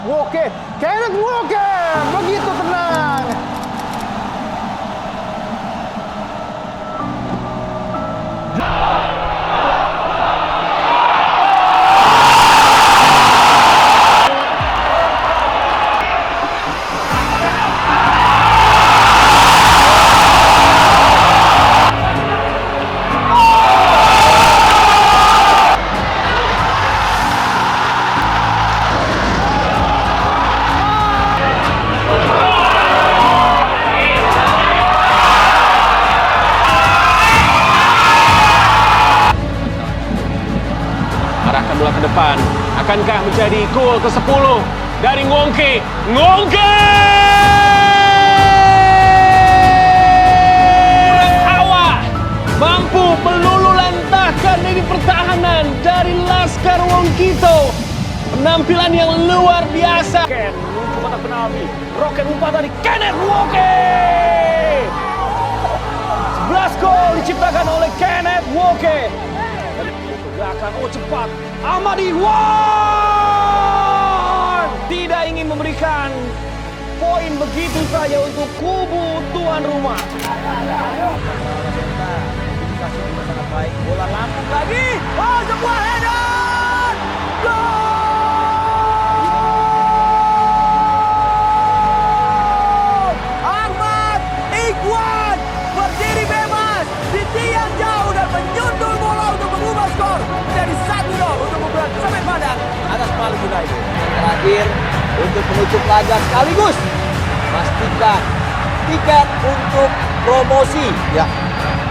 Woke, Kenneth Woke, begitu tenang. Arahkan bola ke depan. Akankah menjadi gol ke-10 dari Ngongke? Ngongke! Hawa mampu meluluhlantahkan lini pertahanan dari Laskar Wongkito. Penampilan yang luar biasa. Ken menuju kotak penalti. Roket umpan dari Kenneth Woke. 11 gol diciptakan oleh Kenneth Woke. Belakang, oh cepat, Amadi Wan tidak ingin memberikan poin begitu saja untuk kubu tuan rumah. Sangat baik, bola lambung lagi, oh sebuah header, gol! Ahmad Ikhwan berdiri bebas di tiang jauh dan menyundul bola untuk mengubah skor dari 1-0 untuk membuat Semen Padang atas Palu United. Terakhir untuk menutup laga sekaligus pastikan tiket untuk promosi Ya,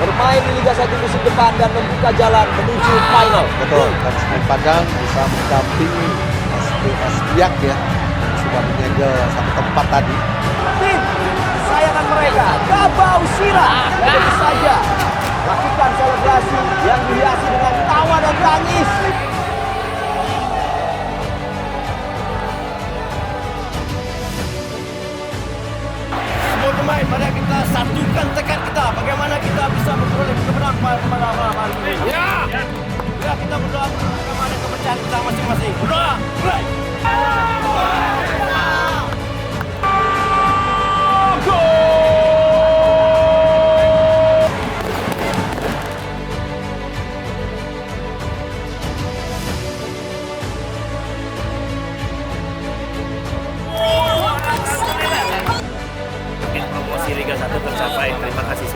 bermain di Liga 1 musim depan dan membuka jalan menuju final. betul. Dan Semen Padang bisa mendampingi SPS Biak ya, yang sudah menyegel satu tempat tadi. Tim kesayangan mereka, Gabau Sira, tentu saja lakukan selebrasi yang dihiasi dengan tawa dan tangis. Semua pemain, mari kita satukan tekad kita. Bagaimana kita bisa memperoleh kemenangan pada malam hari ini. Ya! Ya, kita berdoa bagaimana kepercayaan kita masing-masing. Berdoa! Mulai! Promosi Liga 1 tercapai. Terima kasih